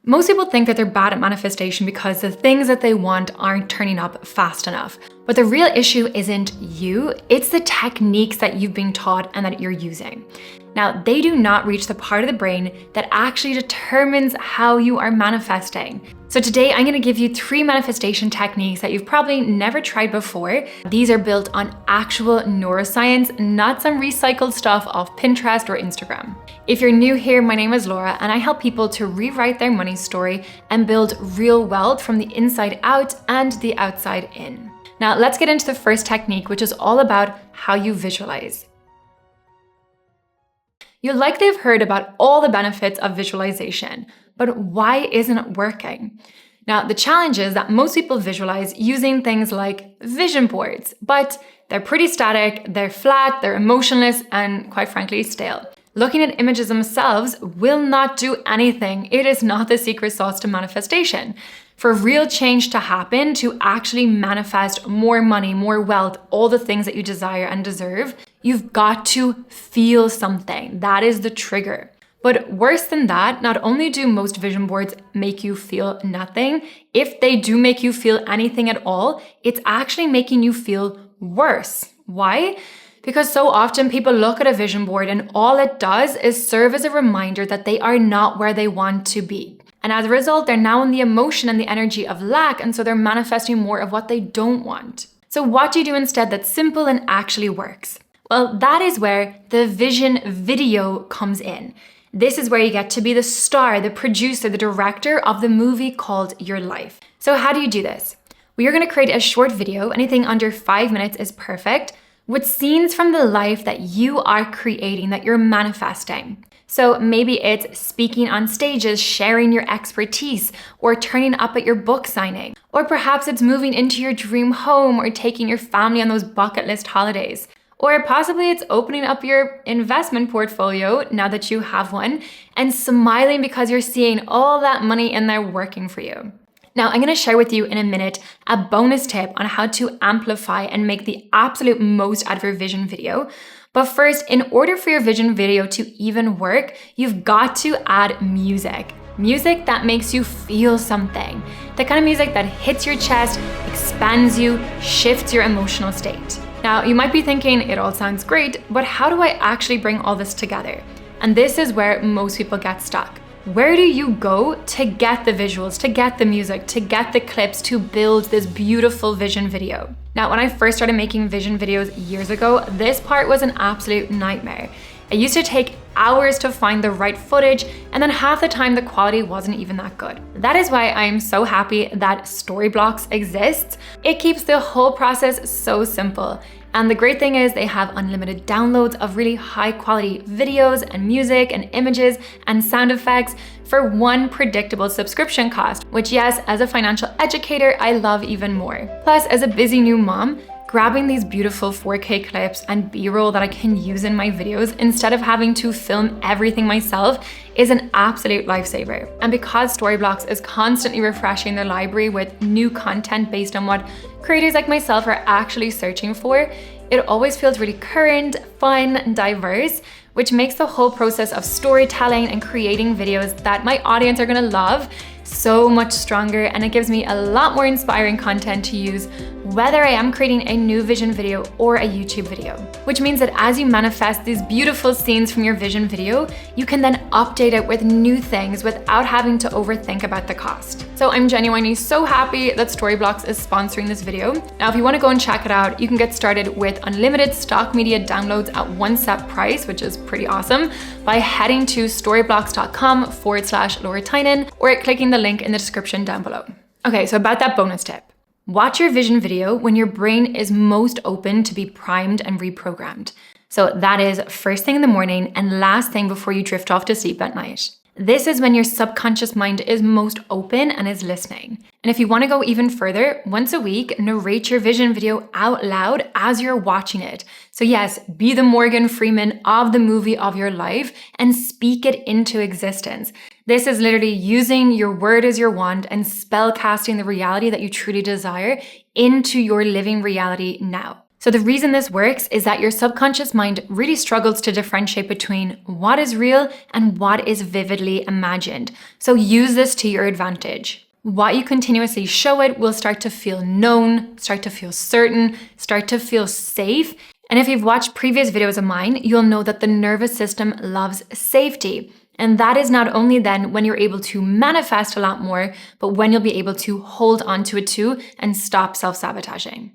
Most people think that they're bad at manifestation because the things that they want aren't turning up fast enough. But the real issue isn't you, it's the techniques that you've been taught and that you're using. Now, they do not reach the part of the brain that actually determines how you are manifesting. So today I'm gonna give you 3 manifestation techniques that you've probably never tried before. These are built on actual neuroscience, not some recycled stuff off Pinterest or Instagram. If you're new here, my name is Laura and I help people to rewrite their money story and build real wealth from the inside out and the outside in. Now let's get into the first technique, which is all about how you visualize. You'll likely have heard about all the benefits of visualization, but why isn't it working? Now, the challenge is that most people visualize using things like vision boards, but they're pretty static, they're flat, they're emotionless, and quite frankly, stale. Looking at images themselves will not do anything. It is not the secret sauce to manifestation. For real change to happen, to actually manifest more money, more wealth, all the things that you desire and deserve, you've got to feel something. That is the trigger. But worse than that, not only do most vision boards make you feel nothing, if they do make you feel anything at all, it's actually making you feel worse. Why? Because so often people look at a vision board and all it does is serve as a reminder that they are not where they want to be. And as a result, they're now in the emotion and the energy of lack, and so they're manifesting more of what they don't want. So what do you do instead that's simple and actually works? Well, that is where the vision video comes in. This is where you get to be the star, the producer, the director of the movie called your life. So how do you do this? We are going to create a short video. Anything under 5 minutes is perfect, with scenes from the life that you are creating, that you're manifesting. So maybe it's speaking on stages, sharing your expertise, or turning up at your book signing. Or perhaps it's moving into your dream home or taking your family on those bucket list holidays. Or possibly it's opening up your investment portfolio now that you have one and smiling because you're seeing all that money in there working for you. Now, I'm going to share with you in a minute a bonus tip on how to amplify and make the absolute most out of your vision video. But first, in order for your vision video to even work, you've got to add music. Music that makes you feel something. The kind of music that hits your chest, expands you, shifts your emotional state. Now, you might be thinking, it all sounds great, but how do I actually bring all this together? And this is where most people get stuck. Where do you go to get the visuals, to get the music, to get the clips, to build this beautiful vision video? Now, when I first started making vision videos years ago, this part was an absolute nightmare. It used to take hours to find the right footage, and then half the time the quality wasn't even that good. That is why I'm so happy that Storyblocks exists. It keeps the whole process so simple. And the great thing is they have unlimited downloads of really high quality videos and music and images and sound effects for one predictable subscription cost, which yes, as a financial educator, I love even more. Plus, as a busy new mom, grabbing these beautiful 4K clips and B-roll that I can use in my videos instead of having to film everything myself is an absolute lifesaver. And because Storyblocks is constantly refreshing their library with new content based on what creators like myself are actually searching for, it always feels really current, fun, and diverse, which makes the whole process of storytelling and creating videos that my audience are gonna love so much stronger, and it gives me a lot more inspiring content to use whether I am creating a new vision video or a YouTube video. Which means that as you manifest these beautiful scenes from your vision video, you can then update it with new things without having to overthink about the cost. So I'm genuinely so happy that Storyblocks is sponsoring this video. Now, if you want to go and check it out, you can get started with unlimited stock media downloads at one set price, which is pretty awesome, by heading to storyblocks.com/Laura Tynan or clicking the link in the description down below. Okay, so about that bonus tip. Watch your vision video when your brain is most open to be primed and reprogrammed. So that is first thing in the morning and last thing before you drift off to sleep at night. This is when your subconscious mind is most open and is listening. And if you want to go even further, once a week, narrate your vision video out loud as you're watching it. So yes, be the Morgan Freeman of the movie of your life and speak it into existence. This is literally using your word as your wand and spell casting the reality that you truly desire into your living reality now. So the reason this works is that your subconscious mind really struggles to differentiate between what is real and what is vividly imagined. So use this to your advantage. What you continuously show it will start to feel known, start to feel certain, start to feel safe. And if you've watched previous videos of mine, you'll know that the nervous system loves safety. And that is not only then when you're able to manifest a lot more, but when you'll be able to hold on to it too and stop self-sabotaging.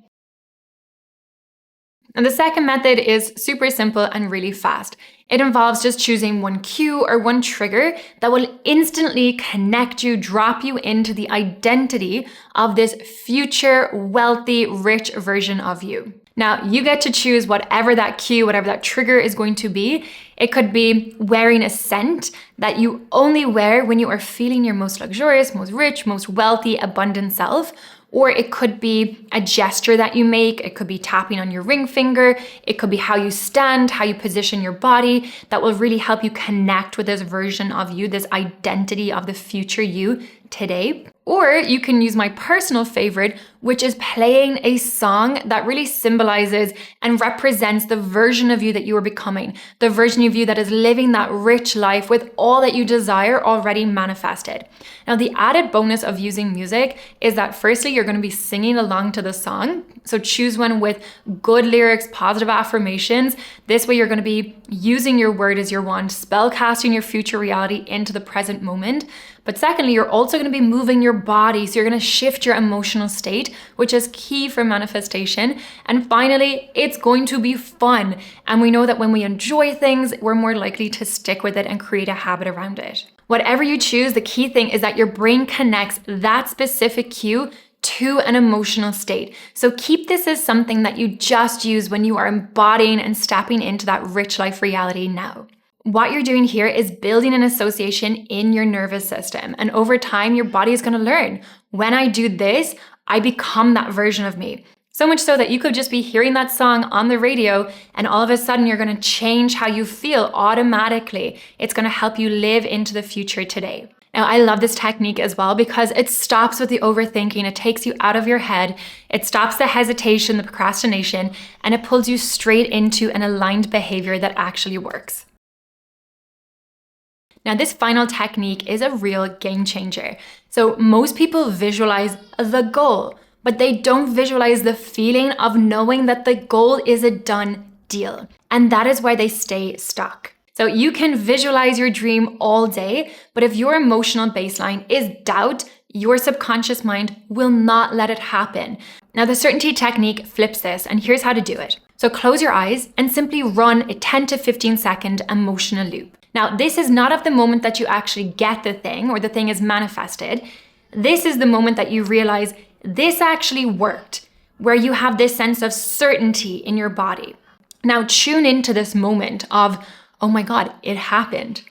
And the second method is super simple and really fast. It involves just choosing one cue or one trigger that will instantly connect you, drop you into the identity of this future, wealthy, rich version of you. Now, you get to choose whatever that cue, whatever that trigger is going to be. It could be wearing a scent that you only wear when you are feeling your most luxurious, most rich, most wealthy, abundant self. Or it could be a gesture that you make. It could be tapping on your ring finger. It could be how you stand, how you position your body that will really help you connect with this version of you, this identity of the future you today. Or you can use my personal favorite, which is playing a song that really symbolizes and represents the version of you that you are becoming, the version of you that is living that rich life with all that you desire already manifested. Now, the added bonus of using music is that firstly, you're going to be singing along to the song. So choose one with good lyrics, positive affirmations. This way, you're going to be using your word as your wand, spell casting your future reality into the present moment. But secondly, you're also going to be moving your body. So you're going to shift your emotional state, which is key for manifestation. And finally, it's going to be fun. And we know that when we enjoy things, we're more likely to stick with it and create a habit around it. Whatever you choose, the key thing is that your brain connects that specific cue to an emotional state. So keep this as something that you just use when you are embodying and stepping into that rich life reality now. What you're doing here is building an association in your nervous system. And over time, your body is going to learn, when I do this, I become that version of me. So much so that you could just be hearing that song on the radio and all of a sudden you're going to change how you feel automatically. It's going to help you live into the future today. Now, I love this technique as well because it stops with the overthinking. It takes you out of your head. It stops the hesitation, the procrastination, and it pulls you straight into an aligned behavior that actually works. Now, this final technique is a real game changer. So most people visualize the goal, but they don't visualize the feeling of knowing that the goal is a done deal. And that is why they stay stuck. So you can visualize your dream all day, but if your emotional baseline is doubt, your subconscious mind will not let it happen. Now, the certainty technique flips this, and here's how to do it. So close your eyes and simply run a 10 to 15 second emotional loop. Now, this is not of the moment that you actually get the thing or the thing is manifested. This is the moment that you realize this actually worked, where you have this sense of certainty in your body. Now, tune into this moment of, oh my God, it happened.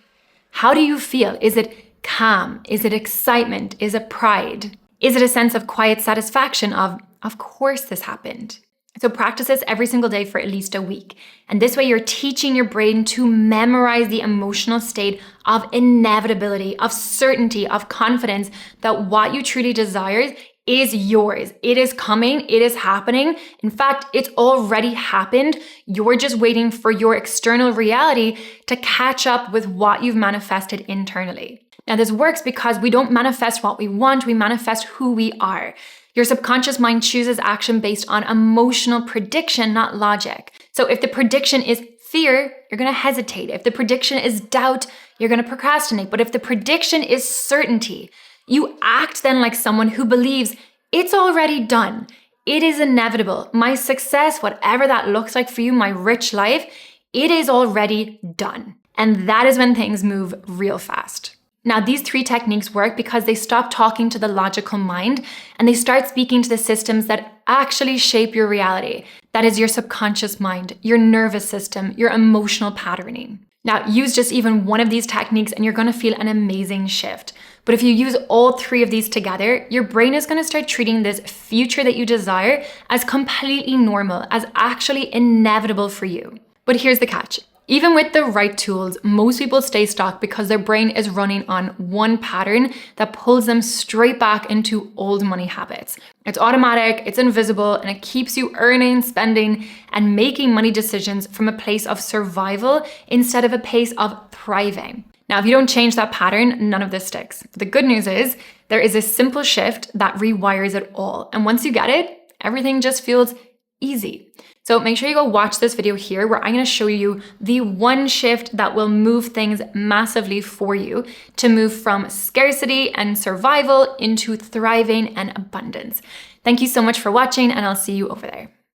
How do you feel? Is it calm? Is it excitement? Is it pride? Is it a sense of quiet satisfaction of course this happened? So practice this every single day for at least a week. And this way you're teaching your brain to memorize the emotional state of inevitability, of certainty, of confidence that what you truly desire is yours. It is coming. It is happening. In fact, it's already happened. You're just waiting for your external reality to catch up with what you've manifested internally. Now, this works because we don't manifest what we want. We manifest who we are. Your subconscious mind chooses action based on emotional prediction, not logic. So if the prediction is fear, you're going to hesitate. If the prediction is doubt, you're going to procrastinate. But if the prediction is certainty, you act then like someone who believes it's already done. It is inevitable. My success, whatever that looks like for you, my rich life, it is already done. And that is when things move real fast. Now, these 3 techniques work because they stop talking to the logical mind and they start speaking to the systems that actually shape your reality. That is your subconscious mind, your nervous system, your emotional patterning. Now, use just even one of these techniques and you're going to feel an amazing shift. But if you use all 3 of these together, your brain is going to start treating this future that you desire as completely normal, as actually inevitable for you. But here's the catch. Even with the right tools, most people stay stuck because their brain is running on one pattern that pulls them straight back into old money habits. It's automatic, it's invisible, and it keeps you earning, spending, and making money decisions from a place of survival instead of a place of thriving. Now, if you don't change that pattern, none of this sticks. But the good news is there is a simple shift that rewires it all. And once you get it, everything just feels easy. So make sure you go watch this video here where I'm going to show you the one shift that will move things massively for you to move from scarcity and survival into thriving and abundance. Thank you so much for watching, and I'll see you over there.